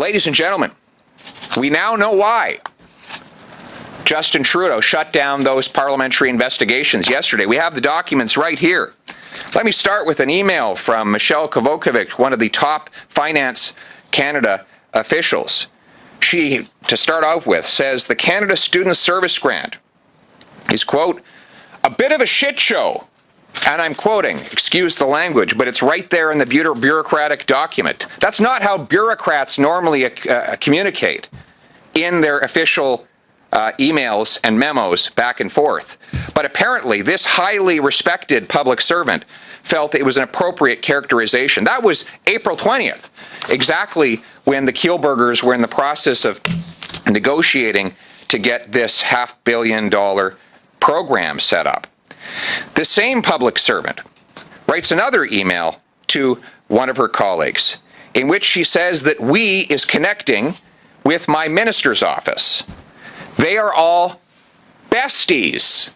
ladies and gentlemen, we now know why Justin Trudeau shut down those parliamentary investigations yesterday. We have the documents right here. Let me start with an email from Michelle Kovacevic, one of the top Finance Canada officials. She, to start off with, says the Canada Student Service Grant is, quote, a bit of a shit show. And I'm quoting, excuse the language, but it's right there in the bureaucratic document. That's not how bureaucrats normally communicate in their official emails and memos back and forth. But apparently, this highly respected public servant felt it was an appropriate characterization. That was April 20th, exactly when the Kielburgers were in the process of negotiating to get this $500 million program set up. The same public servant writes another email to one of her colleagues in which she says that we is connecting with my minister's office. They are all besties.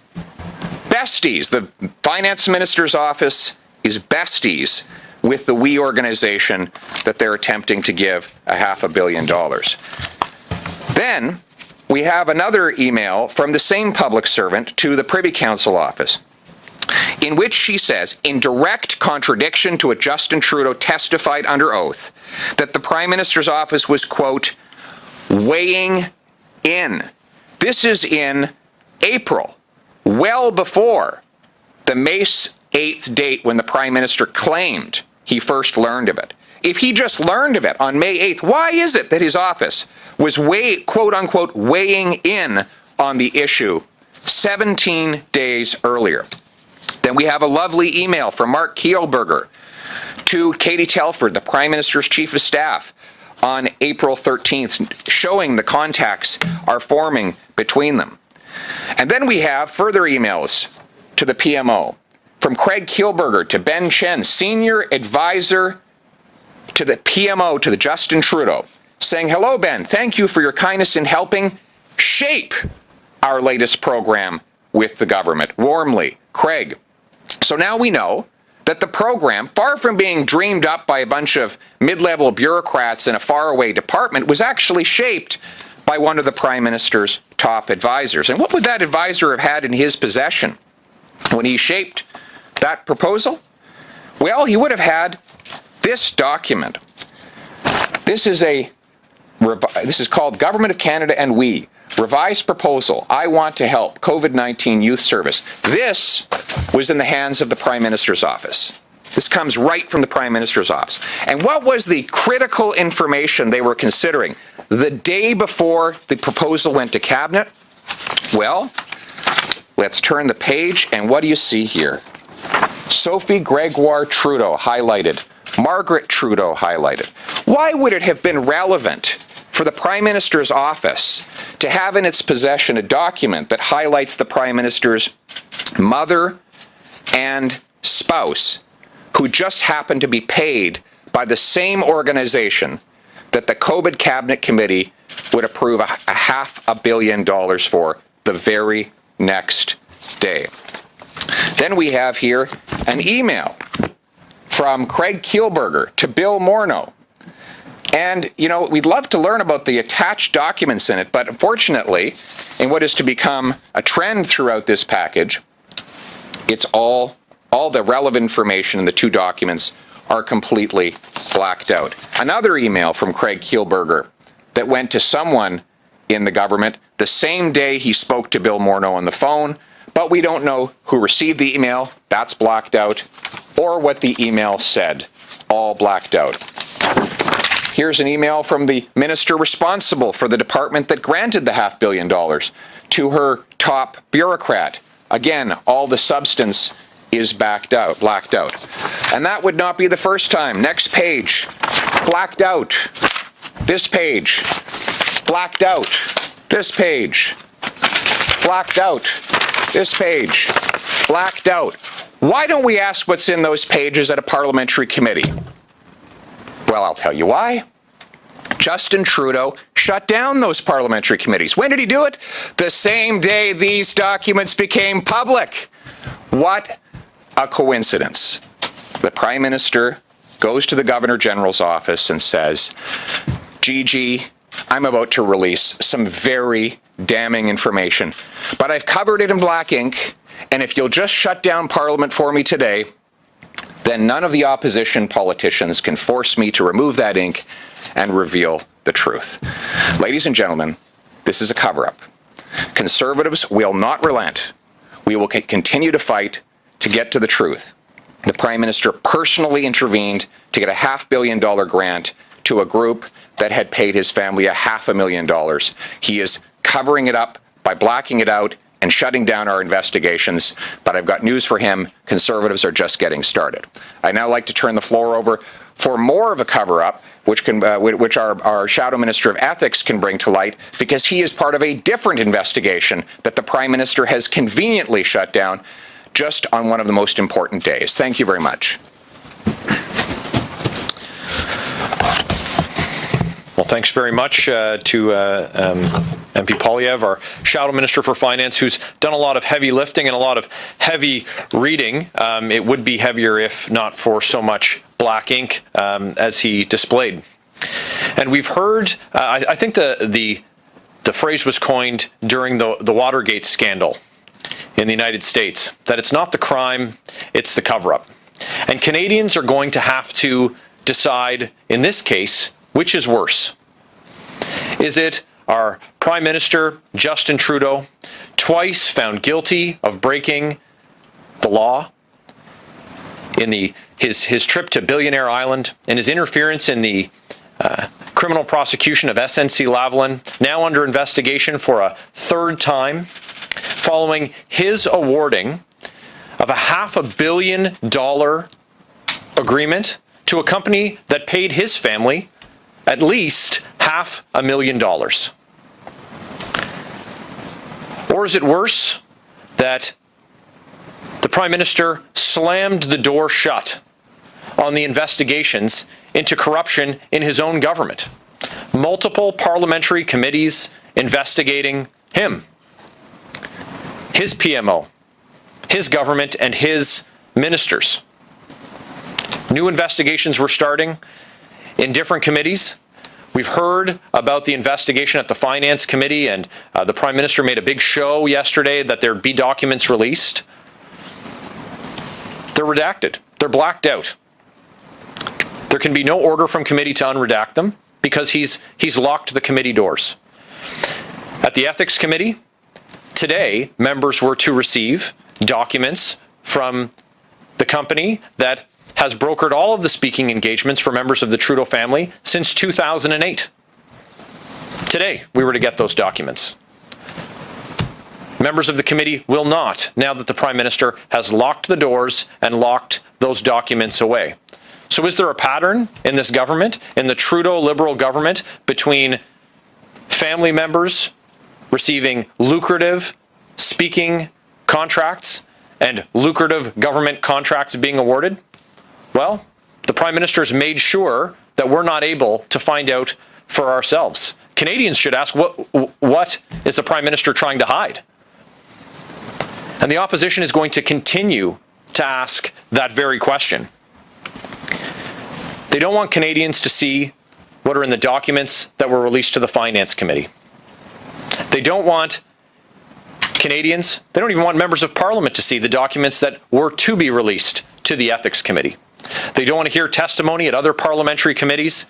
Besties. The finance minister's office is besties with the we organization that they're attempting to give $500 million. Then we have another email from the same public servant to the Privy Council office, in which she says, in direct contradiction to what Justin Trudeau testified under oath, that the Prime Minister's office was, quote, weighing in. This is in April, well before the May 8th date when the Prime Minister claimed he first learned of it. If he just learned of it on May 8th, why is it that his office was quote unquote weighing in on the issue 17 days earlier? Then we have a lovely email from Mark Kielburger to Katie Telford, the Prime Minister's Chief of Staff, on April 13th, showing the contacts are forming between them. And then we have further emails to the PMO from Craig Kielburger to Ben Chen, Senior Advisor to the PMO, to the Justin Trudeau, saying, hello, Ben, thank you for your kindness in helping shape our latest program with the government. Warmly, Craig. So now we know that the program, far from being dreamed up by a bunch of mid-level bureaucrats in a faraway department, was actually shaped by one of the Prime Minister's top advisors. And what would that advisor have had in his possession when he shaped that proposal? Well, he would have had this document. This is called Government of Canada and We. Revised proposal, I want to help, COVID-19 youth service. This was in the hands of the Prime Minister's office. This comes right from the Prime Minister's office. And what was the critical information they were considering the day before the proposal went to Cabinet? Well, let's turn the page, and what do you see here? Sophie Gregoire Trudeau highlighted. Margaret Trudeau highlighted. Why would it have been relevant for the Prime Minister's office to have in its possession a document that highlights the Prime Minister's mother and spouse, who just happened to be paid by the same organization that the COVID Cabinet Committee would approve $500 million for the very next day? Then we have here an email from Craig Kielburger to Bill Morneau. And, you know, we'd love to learn about the attached documents in it, but unfortunately, in what is to become a trend throughout this package, it's all the relevant information in the two documents are completely blacked out. Another email from Craig Kielburger that went to someone in the government the same day he spoke to Bill Morneau on the phone, but we don't know who received the email, that's blacked out, or what the email said, all blacked out. Here's an email from the minister responsible for the department that granted the $500 million to her top bureaucrat. Again, all the substance is blacked out. And that would not be the first time. Next page, blacked out. This page, blacked out. This page, blacked out. This page, blacked out. Why don't we ask what's in those pages at a parliamentary committee? Well, I'll tell you why. Justin Trudeau shut down those parliamentary committees. When did he do it? The same day these documents became public. What a coincidence. The Prime Minister goes to the Governor General's office and says, Gigi, I'm about to release some very damning information, but I've covered it in black ink, and if you'll just shut down Parliament for me today, then none of the opposition politicians can force me to remove that ink and reveal the truth. Ladies and gentlemen, this is a cover-up. Conservatives will not relent. We will continue to fight to get to the truth. The Prime Minister personally intervened to get a $500 million grant to a group that had paid his family $500,000. He is covering it up by blacking it out and shutting down our investigations. But I've got news for him. Conservatives are just getting started. I'd now like to turn the floor over for more of a cover-up, which our Shadow Minister of Ethics can bring to light, because he is part of a different investigation that the Prime Minister has conveniently shut down just on one of the most important days. Thank you very much. Well, thanks very much to MP Poilievre, our Shadow Minister for Finance, who's done a lot of heavy lifting and a lot of heavy reading. It would be heavier if not for so much black ink as he displayed. And we've heard, I think the phrase was coined during the Watergate scandal in the United States, that it's not the crime, it's the cover-up. And Canadians are going to have to decide, in this case, which is worse? Is it our Prime Minister, Justin Trudeau, twice found guilty of breaking the law in his trip to Billionaire Island and his interference in the criminal prosecution of SNC-Lavalin, now under investigation for a third time, following his awarding of a $500 million agreement to a company that paid his family at least $500,000. Or is it worse that the Prime Minister slammed the door shut on the investigations into corruption in his own government? Multiple parliamentary committees investigating him, his PMO, his government, and his ministers. New investigations were starting in different committees. We've heard about the investigation at the Finance Committee, and the Prime Minister made a big show yesterday that there'd be documents released. They're redacted. They're blacked out. There can be no order from committee to unredact them because he's locked the committee doors. At the Ethics Committee, today, members were to receive documents from the company that has brokered all of the speaking engagements for members of the Trudeau family since 2008. Today, we were to get those documents. Members of the committee will not, now that the Prime Minister has locked the doors and locked those documents away. So is there a pattern in this government, in the Trudeau Liberal government, between family members receiving lucrative speaking contracts and lucrative government contracts being awarded? Well, the Prime Minister has made sure that we're not able to find out for ourselves. Canadians should ask, what is the Prime Minister trying to hide? And the opposition is going to continue to ask that very question. They don't want Canadians to see what are in the documents that were released to the Finance Committee. They don't want Canadians, they don't even want members of Parliament to see the documents that were to be released to the Ethics Committee. They don't want to hear testimony at other parliamentary committees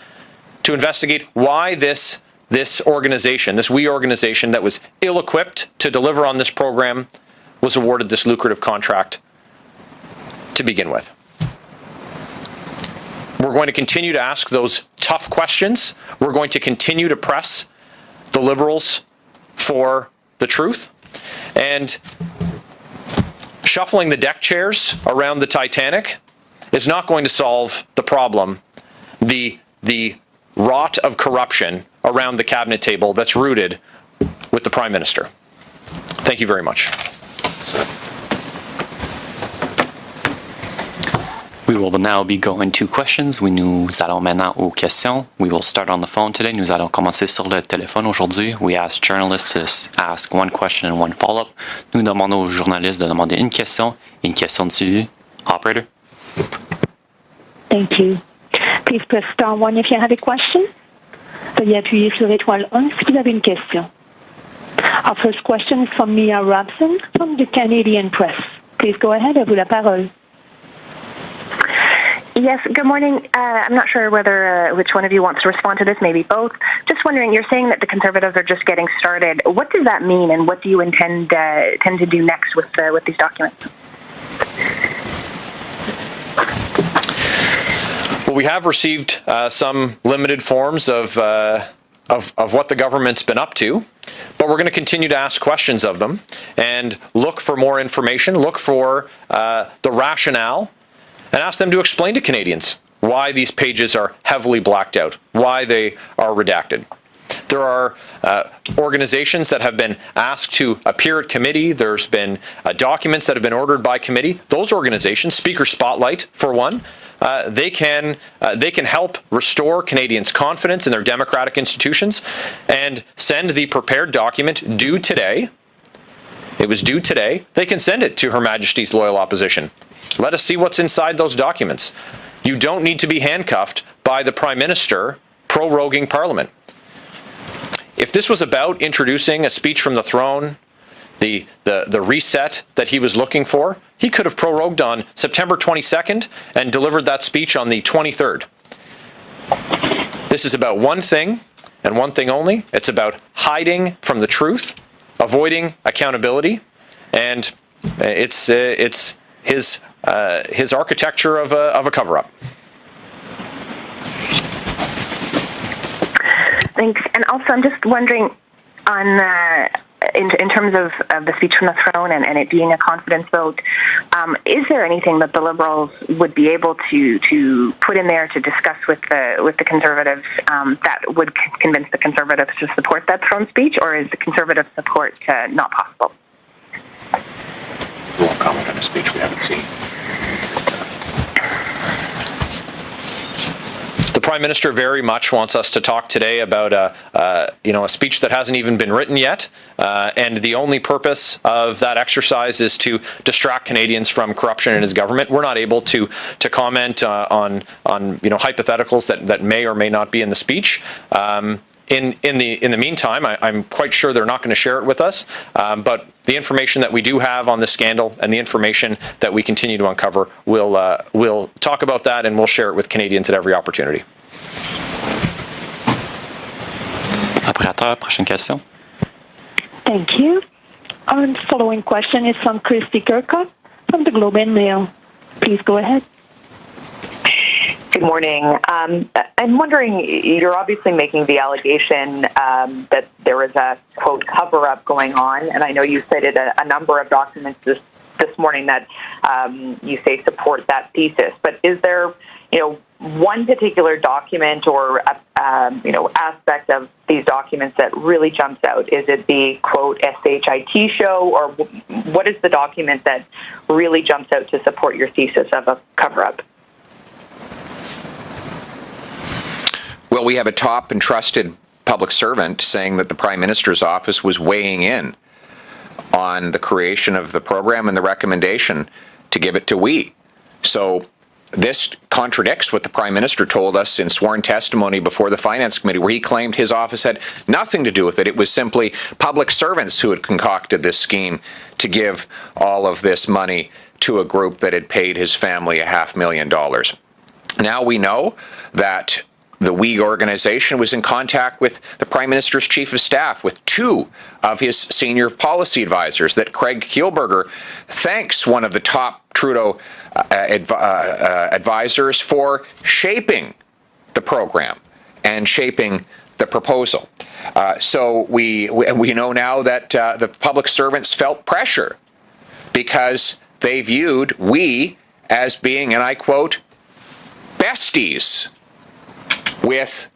to investigate why this organization, this WE organization that was ill-equipped to deliver on this program, was awarded this lucrative contract to begin with. We're going to continue to ask those tough questions. We're going to continue to press the Liberals for the truth. And shuffling the deck chairs around the Titanic is not going to solve the problem, the rot of corruption around the cabinet table that's rooted with the Prime Minister. Thank you very much. We will now be going to questions. Nous allons maintenant aux questions. We will start on the phone today. Nous allons commencer sur le téléphone aujourd'hui. We ask journalists to ask one question and one follow-up. Nous demandons aux journalistes de demander une question et une question de suivi. Operator. Thank you. Please press star 1 if you have a question. Veuillez appuyer sur étoile 1 si vous avez une question. Our first question is from Mia Robson from the Canadian Press. Please go ahead, à vous la parole. Yes, good morning. I'm not sure whether which one of you wants to respond to this, maybe both. Just wondering, you're saying that the Conservatives are just getting started. What does that mean, and what do you intend to do next with these documents? Well, we have received some limited forms of what the government's been up to, but we're going to continue to ask questions of them and look for more information, look for the rationale, and ask them to explain to Canadians why these pages are heavily blacked out, why they are redacted. There are organizations that have been asked to appear at committee. There's been documents that have been ordered by committee. Those organizations, Speaker Spotlight for one, they can help restore Canadians' confidence in their democratic institutions and send the prepared document due today. It was due today. They can send it to Her Majesty's Loyal Opposition. Let us see what's inside those documents. You don't need to be handcuffed by the Prime Minister proroguing Parliament. If this was about introducing a speech from the throne, the reset that he was looking for, he could have prorogued on September 22nd and delivered that speech on the 23rd. This is about one thing and one thing only. It's about hiding from the truth, avoiding accountability, and it's his architecture of a cover-up. Thanks. And also, I'm just wondering on in terms of the speech from the throne and it being a confidence vote, is there anything that the Liberals would be able to put in there to discuss with the Conservatives that would convince the Conservatives to support that throne speech, or is the Conservative support not possible? We won't comment on a speech we haven't seen. The Prime Minister very much wants us to talk today about a speech that hasn't even been written yet, and the only purpose of that exercise is to distract Canadians from corruption in his government. We're not able to comment on hypotheticals that may or may not be in the speech. In the meantime, I'm quite sure they're not going to share it with us, but the information that we do have on the scandal and the information that we continue to uncover, we'll talk about that and we'll share it with Canadians at every opportunity. Opérateur, prochaine question. Thank you. Our following question is from Christy Kirkhope from the Globe and Mail. Please go ahead. Good morning. I'm wondering, you're obviously making the allegation that there is a, quote, cover-up going on, and I know you cited a number of documents this morning that you say support that thesis, but is there, one particular document or, aspect of these documents that really jumps out? Is it the, quote, SHIT show, or what is the document that really jumps out to support your thesis of a cover-up? Well, we have a top and trusted public servant saying that the Prime Minister's office was weighing in on the creation of the program and the recommendation to give it to we. So this contradicts what the Prime Minister told us in sworn testimony before the Finance Committee, where he claimed his office had nothing to do with it. It was simply public servants who had concocted this scheme to give all of this money to a group that had paid his family $500,000. Now we know that the We organization was in contact with the Prime Minister's Chief of Staff, with two of his senior policy advisors, that Craig Kielburger thanks one of the top Trudeau advisors for shaping the program and shaping the proposal. So we know now that the public servants felt pressure because they viewed we as being, and I quote, besties with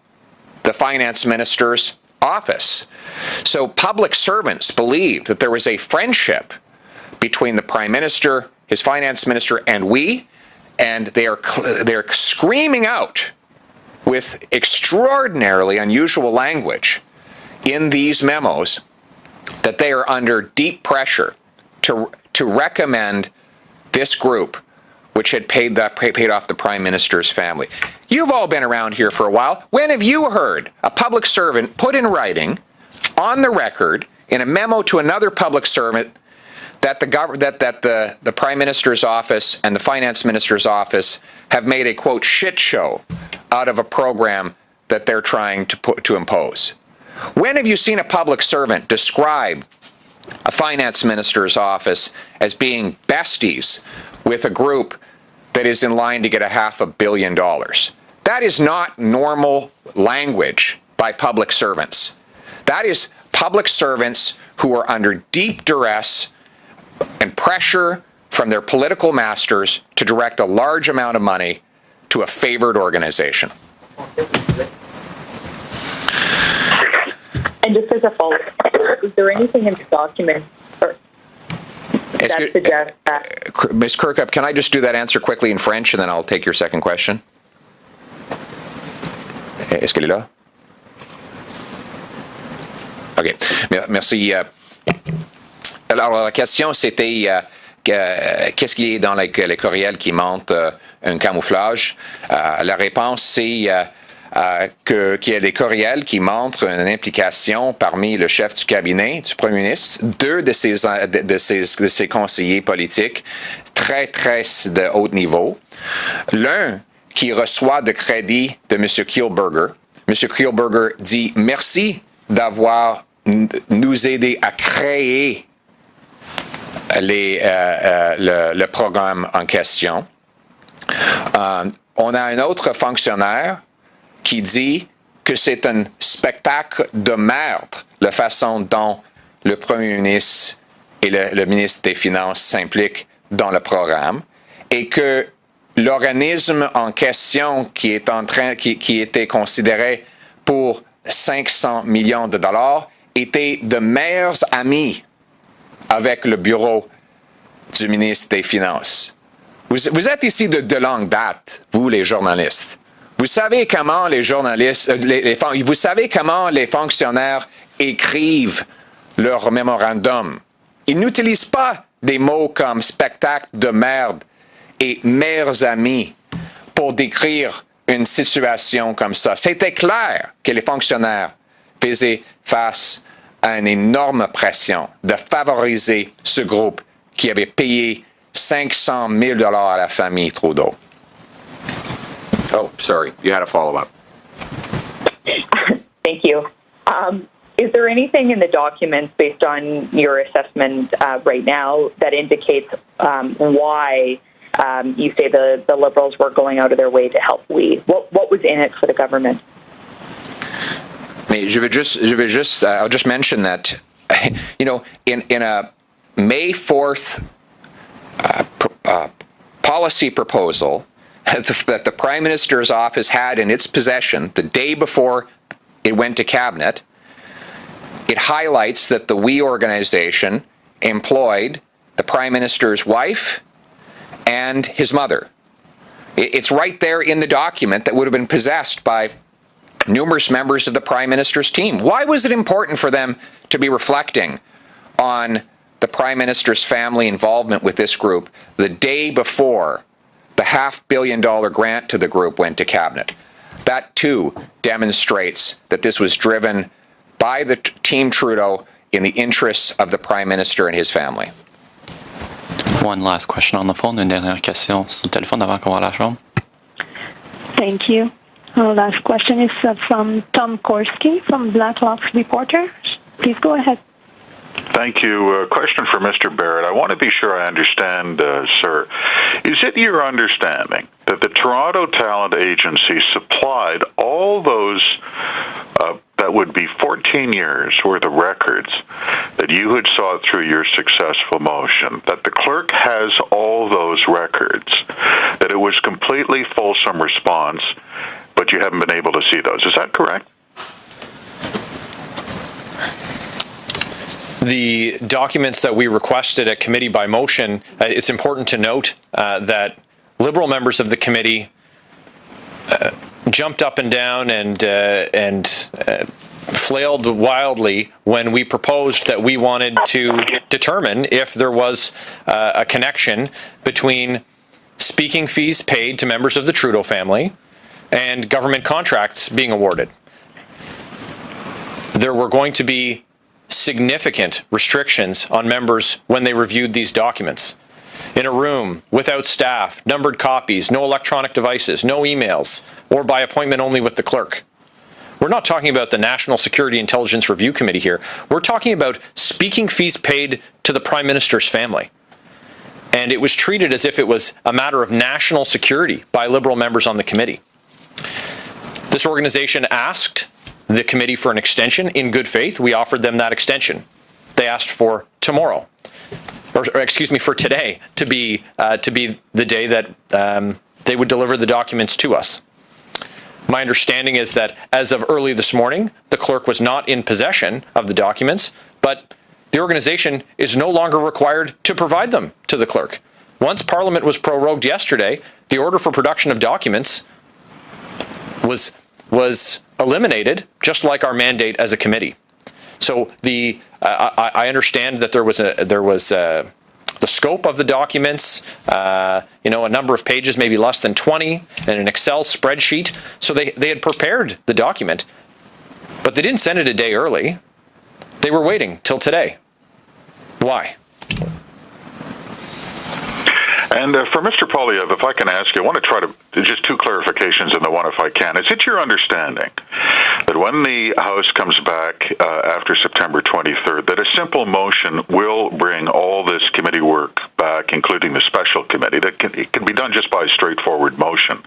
the Finance Minister's office. So public servants believed that there was a friendship between the Prime Minister, his Finance Minister, and we, and they're screaming out with extraordinarily unusual language in these memos that they are under deep pressure to recommend this group which had paid off the Prime Minister's family. You've all been around here for a while. When have you heard a public servant put in writing, on the record, in a memo to another public servant, that the Prime Minister's office and the Finance Minister's office have made a, quote, shit show out of a program that they're trying to impose? When have you seen a public servant describe a Finance Minister's office as being besties with a group that is in line to get $500 million? That is not normal language by public servants. That is public servants who are under deep duress and pressure from their political masters to direct a large amount of money to a favored organization. And just as a follow-up, is there anything in the document that suggests that? Ms. Kirkup, can I just do that answer quickly in French, and then I'll take your second question? Est-ce qu'elle est là? OK. Merci. Alors, la question, c'était qu'est-ce qui est dans les courriels qui montrent un camouflage? La réponse, c'est qu'il y a des courriels qui montrent une implication parmi le chef du cabinet du premier ministre, deux de ses conseillers politiques très de haut niveau. L'un qui reçoit de crédit de M. Kielburger. M. Kielburger dit merci d'avoir nous aidé à créer le programme en question. On a un autre fonctionnaire qui dit que c'est un spectacle de merde, la façon dont le premier ministre et le ministre des Finances s'impliquent dans le programme, et que l'organisme en question qui était considéré pour 500 millions de dollars était de meilleurs amis avec le bureau du ministre des Finances. Vous êtes ici de longue date, vous les journalistes. Vous savez comment les journalistes, vous savez comment les fonctionnaires écrivent leur mémorandum. Ils n'utilisent pas des mots comme spectacle de merde et meilleurs amis pour décrire une situation comme ça. C'était clair que les fonctionnaires faisaient face à une énorme pression de favoriser ce groupe qui avait payé 500 000 $ à la famille Trudeau. Oh, sorry. You had a follow-up. Thank you. Is there anything in the documents, based on your assessment right now, that indicates why you say the Liberals were going out of their way to help we? What was in it for the government? Mais I'll just mention that, you know, in a May 4th policy proposal that the Prime Minister's office had in its possession the day before it went to Cabinet, it highlights that the We organization employed the Prime Minister's wife and his mother. It's right there in the document that would have been possessed by numerous members of the Prime Minister's team. Why was it important for them to be reflecting on the Prime Minister's family involvement with this group the day before the $500 million grant to the group went to Cabinet? That, too, demonstrates that this was driven by the Team Trudeau in the interests of the Prime Minister and his family. One last question on the phone, une dernière question sur le téléphone avant qu'on va à la chambre. Thank you. Our last question is from Tom Korski from Blacklock Reporters. Please go ahead. Thank you. Question for Mr. Barrett. I want to be sure I understand, sir. Is it your understanding that the Toronto Talent Agency supplied all those, that would be 14 years worth of records that you had sought through your successful motion, that the clerk has all those records, that it was completely fulsome response, but you haven't been able to see those? Is that correct? The documents that we requested at committee by motion, it's important to note that Liberal members of the committee jumped up and down and flailed wildly when we proposed that we wanted to determine if there was a connection between speaking fees paid to members of the Trudeau family, and government contracts being awarded. There were going to be significant restrictions on members when they reviewed these documents. In a room, without staff, numbered copies, no electronic devices, no emails, or by appointment only with the clerk. We're not talking about the National Security Intelligence Review Committee here. We're talking about speaking fees paid to the Prime Minister's family. And it was treated as if it was a matter of national security by Liberal members on the committee. This organization asked the committee for an extension. In good faith, we offered them that extension. They asked for tomorrow, or excuse me, for today to be the day that they would deliver the documents to us. My understanding is that as of early this morning, the clerk was not in possession of the documents, but the organization is no longer required to provide them to the clerk. Once Parliament was prorogued yesterday, the order for production of documents was eliminated, just like our mandate as a committee. So I understand that there was the scope of the documents, a number of pages, maybe less than 20, and an Excel spreadsheet. So they had prepared the document, but they didn't send it a day early. They were waiting till today. Why? And for Mr. Poilievre, if I can ask you, I want to try to just two clarifications in the one, if I can. Is it your understanding that when the House comes back after September 23rd, that a simple motion will bring all this committee work back, including the special committee, that it can be done just by a straightforward motion?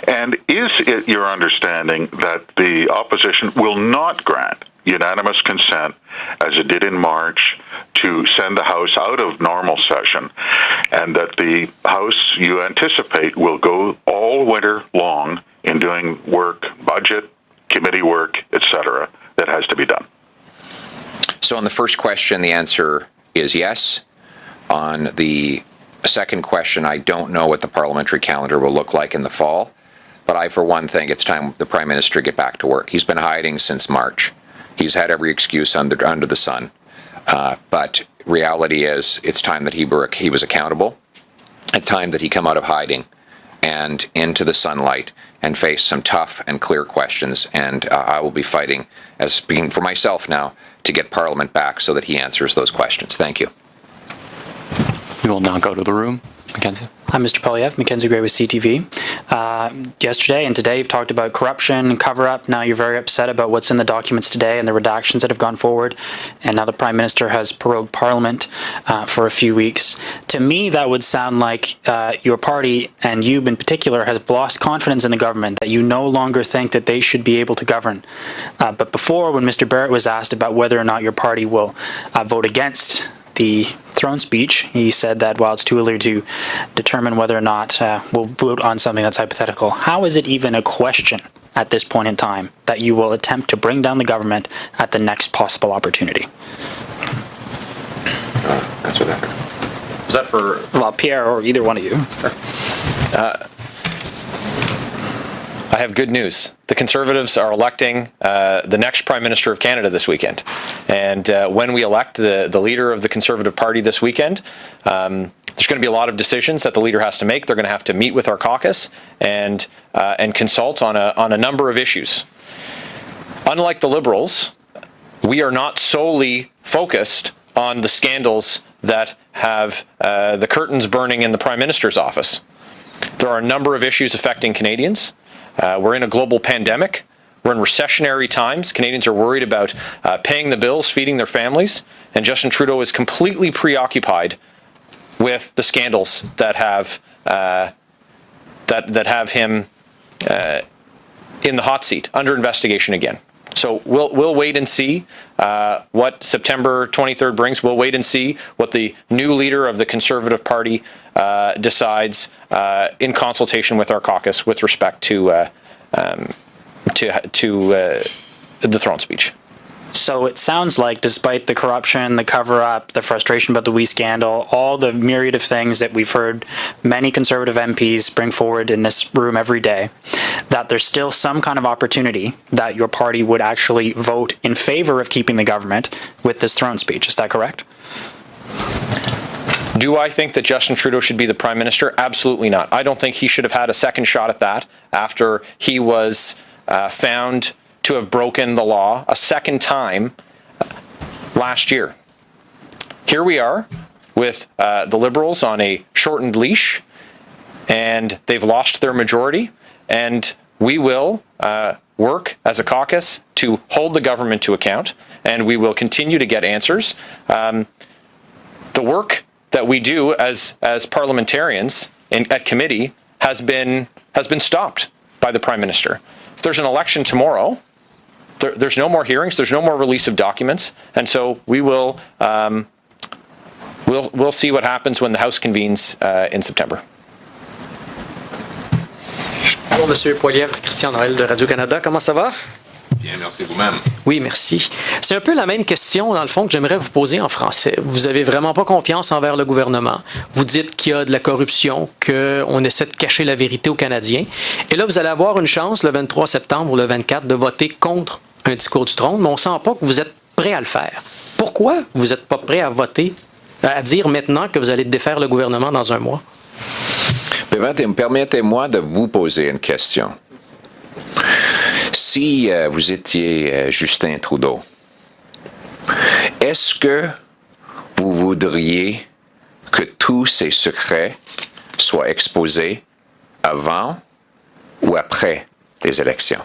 And is it your understanding that the opposition will not grant unanimous consent, as it did in March, to send the House out of normal session, and that the House, you anticipate, will go all winter long in doing work, budget, committee work, etc., that has to be done? So on the first question, the answer is yes. On the second question, I don't know what the parliamentary calendar will look like in the fall, but I, for one, think it's time the Prime Minister get back to work. He's been hiding since March. He's had every excuse under the sun. But reality is, it's time that he was accountable. It's time that he come out of hiding and into the sunlight and face some tough and clear questions. And I will be fighting, as speaking for myself now, to get Parliament back so that he answers those questions. Thank you. We will now go to the room. Mackenzie. I'm Mr. Poilievre, Mackenzie Gray with CTV. Yesterday and today you've talked about corruption and cover-up. Now you're very upset about what's in the documents today and the redactions that have gone forward. And now the Prime Minister has prorogued Parliament for a few weeks. To me, that would sound like your party, and you in particular, has lost confidence in the government, that you no longer think that they should be able to govern. But before, when Mr. Barrett was asked about whether or not your party will vote against the throne speech, he said that while it's too early to determine whether or not we'll vote on something that's hypothetical, how is it even a question at this point in time that you will attempt to bring down the government at the next possible opportunity? Answer that. Was that for... Well, Pierre, or either one of you. I have good news. The Conservatives are electing the next Prime Minister of Canada this weekend. And when we elect the leader of the Conservative Party this weekend, there's going to be a lot of decisions that the leader has to make. They're going to have to meet with our caucus and consult on a number of issues. Unlike the Liberals, we are not solely focused on the scandals that have the curtains burning in the Prime Minister's office. There are a number of issues affecting Canadians. We're in a global pandemic. We're in recessionary times. Canadians are worried about paying the bills, feeding their families, and Justin Trudeau is completely preoccupied with the scandals that have that have him in the hot seat, under investigation again. So we'll wait and see what September 23rd brings. We'll wait and see what the new leader of the Conservative Party decides in consultation with our caucus with respect to the throne speech. So it sounds like, despite the corruption, the cover-up, the frustration about the WE scandal, all the myriad of things that we've heard many Conservative MPs bring forward in this room every day, that there's still some kind of opportunity that your party would actually vote in favor of keeping the government with this throne speech. Is that correct? Do I think that Justin Trudeau should be the Prime Minister? Absolutely not. I don't think he should have had a second shot at that after he was found to have broken the law a second time last year. Here we are with the Liberals on a shortened leash, and they've lost their majority, and we will work as a caucus to hold the government to account, and we will continue to get answers. The work that we do as parliamentarians at committee has been stopped by the Prime Minister. If there's an election tomorrow, there's no more hearings, there's no more release of documents, and so we will we'll see what happens when the House convenes in September. Bonjour, Monsieur Poilievre, Christian Noël de Radio-Canada. Comment ça va? Bien, merci vous-même. Oui, merci. C'est un peu la même question, dans le fond, que j'aimerais vous poser en français. Vous avez vraiment pas confiance envers le gouvernement. Vous dites qu'il y a de la corruption, qu'on essaie de cacher la vérité aux Canadiens. Et là, vous allez avoir une chance, le 23 septembre ou le 24, de voter contre un discours du trône, mais on ne sent pas que vous êtes prêt à le faire. Pourquoi vous n'êtes pas prêt à voter, à dire maintenant que vous allez défaire le gouvernement dans un mois? Permettez-moi de vous poser une question. Si vous étiez Justin Trudeau, est-ce que vous voudriez que tous ces secrets soient exposés avant ou après les élections?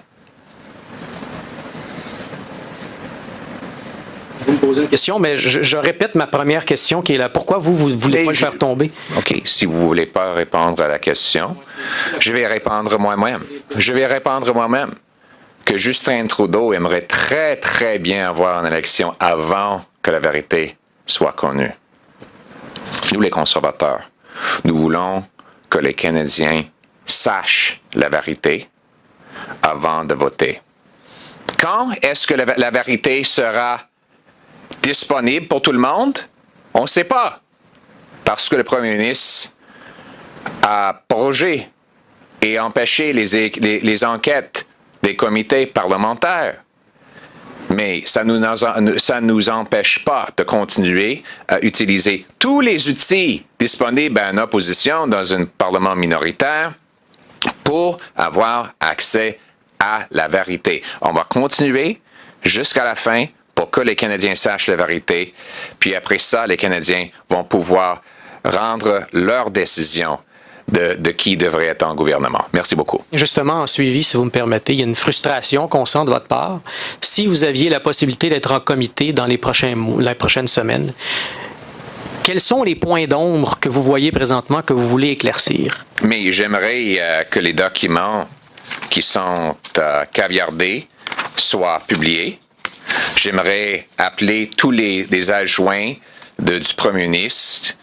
Vous me posez une question, mais je répète ma première question qui est là. Pourquoi vous ne voulez pas le faire tomber? OK. Si vous ne voulez pas répondre à la question, je vais répondre moi-même. Que Justin Trudeau aimerait très, très bien avoir une élection avant que la vérité soit connue. Nous, les conservateurs, nous voulons que les Canadiens sachent la vérité avant de voter. Quand est-ce que la vérité sera disponible pour tout le monde? On ne sait pas. Parce que le premier ministre a prorogé et empêché les enquêtes des comités parlementaires. Mais ça ne nous empêche pas de continuer à utiliser tous les outils disponibles à une opposition dans un parlement minoritaire pour avoir accès à la vérité. On va continuer jusqu'à la fin pour que les Canadiens sachent la vérité. Puis après ça, les Canadiens vont pouvoir rendre leur décision de qui devrait être en gouvernement. Merci beaucoup. Justement, en suivi, si vous me permettez, il y a une frustration qu'on sent de votre part. Si vous aviez la possibilité d'être en comité dans les prochaines semaines, quels sont les points d'ombre que vous voyez présentement que vous voulez éclaircir? Mais j'aimerais que les documents qui sont caviardés soient publiés. J'aimerais appeler tous les adjoints du premier ministre,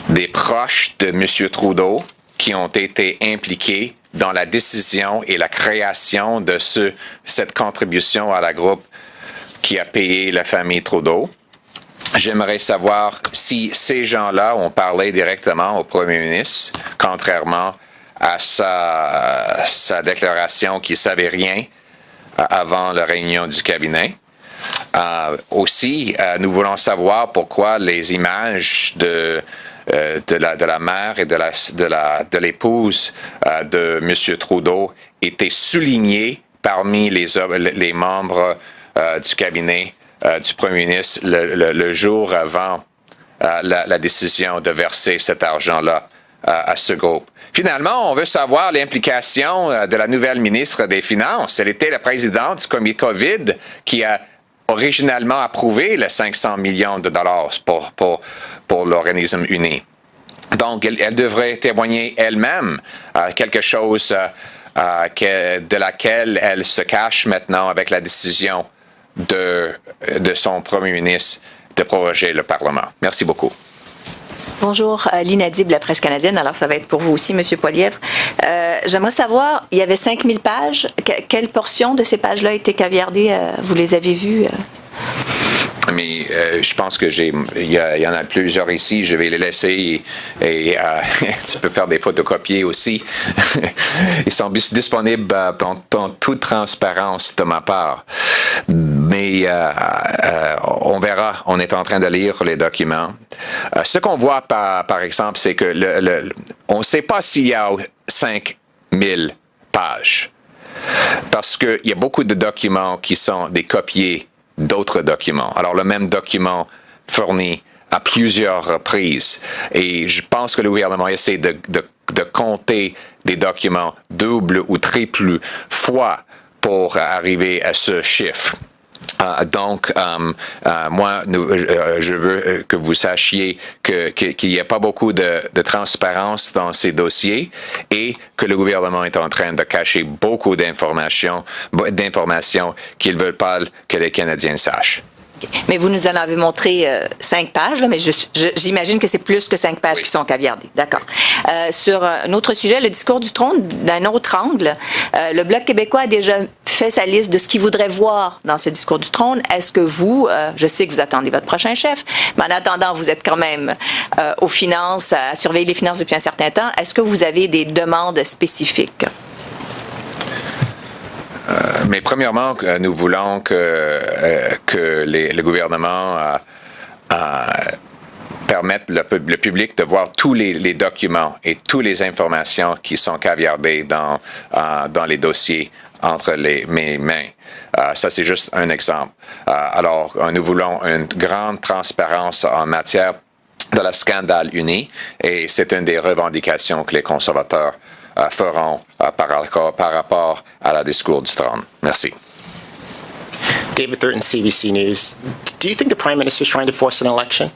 des proches de M. Trudeau qui ont été impliqués dans la décision et la création de cette contribution à la groupe qui a payé la famille Trudeau. J'aimerais savoir si ces gens-là ont parlé directement au premier ministre, contrairement à sa déclaration qu'il ne savait rien avant la réunion du cabinet. Aussi, nous voulons savoir pourquoi les images de la mère et de l'épouse de M. Trudeau étaient soulignées parmi les membres du cabinet du premier ministre le jour avant la décision de verser cet argent-là à ce groupe. Finalement, on veut savoir l'implication de la nouvelle ministre des Finances. Elle était la présidente du comité COVID qui a originalement approuvé les 500 millions de dollars pour l'organisme uni. Donc, elle devrait témoigner elle-même quelque chose de laquelle elle se cache maintenant avec la décision de son premier ministre de proroger le Parlement. Merci beaucoup. Bonjour, Lynn Adib, la presse canadienne. Alors, ça va être pour vous aussi, M. Poilievre. J'aimerais savoir, il y avait 5000 pages. Quelle portion de ces pages-là étaient caviardées? Vous les avez vues? Mais je pense que il y en a plusieurs ici. Je vais les laisser et tu peux faire des photocopies aussi. Ils sont disponibles dans toute transparence de ma part. mais on verra. On est en train de lire les documents. Ce qu'on voit, par exemple, c'est que on ne sait pas s'il y a 5000 pages. Parce qu'il y a beaucoup de documents qui sont des copiés d'autres documents. Alors, le même document fourni à plusieurs reprises. Et je pense que le gouvernement essaie de compter des documents double ou triple fois pour arriver à ce chiffre. Donc, moi, je veux que vous sachiez qu'il n'y a pas beaucoup de transparence dans ces dossiers et que le gouvernement est en train de cacher beaucoup d'informations qu'ils ne veulent pas que les Canadiens sachent. Mais vous nous en avez montré 5 pages, là, mais j'imagine que c'est plus que 5 pages qui sont caviardées. D'accord. Sur un autre sujet, le discours du trône, d'un autre angle, le Bloc québécois a déjà fait sa liste de ce qu'il voudrait voir dans ce discours du trône. Est-ce que vous, je sais que vous attendez votre prochain chef, mais en attendant, vous êtes quand même aux finances, à surveiller les finances depuis un certain temps. Est-ce que vous avez des demandes spécifiques? Mais premièrement, nous voulons que le gouvernement permette le public de voir tous les documents et toutes les informations qui sont caviardées dans les dossiers entre mes mains. Ça, c'est juste un exemple. Alors, nous voulons une grande transparence en matière de la scandale uni et c'est une des revendications que les conservateurs feront par rapport à la discours du trône. Merci. David Thurton, CBC News. Do you think the Prime Minister is trying to force an election?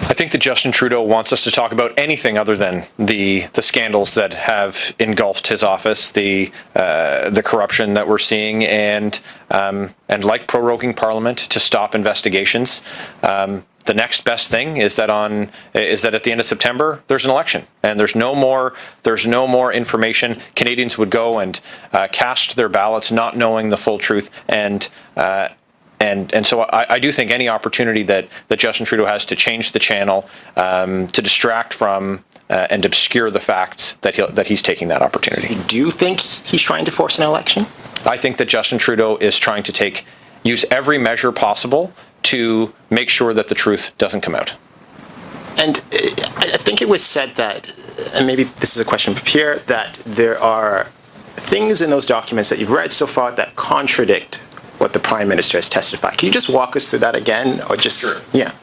I think that Justin Trudeau wants us to talk about anything other than the scandals that have engulfed his office, the corruption that we're seeing, and like proroguing Parliament to stop investigations. The next best thing is that at the end of September there's an election and there's no more information. Canadians would go and cast their ballots not knowing the full truth, and so I do think any opportunity that Justin Trudeau has to change the channel, to distract from and obscure the facts, that he's taking that opportunity. Do you think he's trying to force an election? I think that Justin Trudeau is trying to use every measure possible to make sure that the truth doesn't come out. And I think it was said that, and maybe this is a question for Pierre, that there are things in those documents that you've read so far that contradict what the Prime Minister has testified. Can you just walk us through that again? Or just, Sure. Yeah.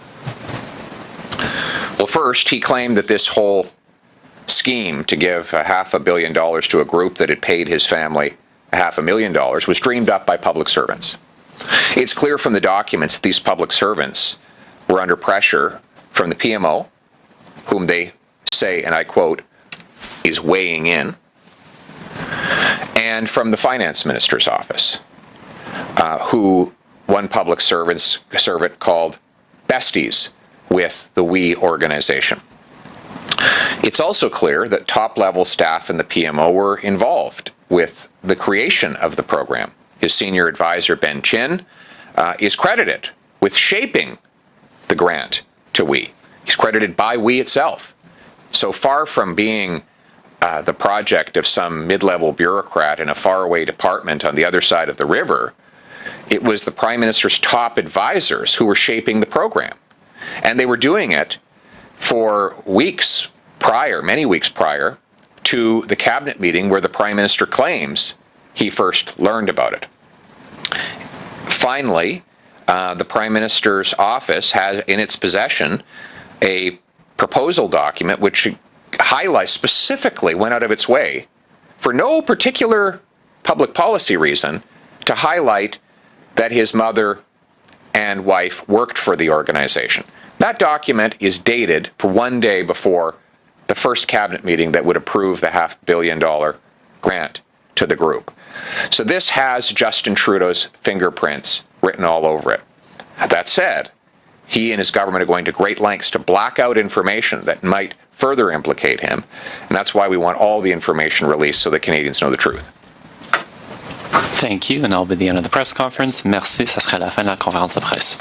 Well, first, he claimed that this whole scheme to give $500 million to a group that had paid his family $500,000 was dreamed up by public servants. It's clear from the documents that these public servants were under pressure from the PMO, whom they say, and I quote, is weighing in, and from the finance minister's office, who one public servant called besties with the We organization. It's also clear that top-level staff in the PMO were involved with the creation of the program. His senior advisor, Ben Chin, is credited with shaping the grant to We. He's credited by We itself. So far from being the project of some mid-level bureaucrat in a faraway department on the other side of the river, it was the Prime Minister's top advisors who were shaping the program. And they were doing it for weeks prior, many weeks prior, to the cabinet meeting where the Prime Minister claims he first learned about it. Finally, the Prime Minister's office has in its possession a proposal document which highlights, specifically went out of its way, for no particular public policy reason, to highlight that his mother and wife worked for the organization. That document is dated for one day before the first cabinet meeting that would approve the $500 million grant to the group. So this has Justin Trudeau's fingerprints written all over it. That said, he and his government are going to great lengths to black out information that might further implicate him, and that's why we want all the information released so that Canadians know the truth. Thank you, and that'll be the end of the press conference. Merci, ça sera la fin de la conférence de presse.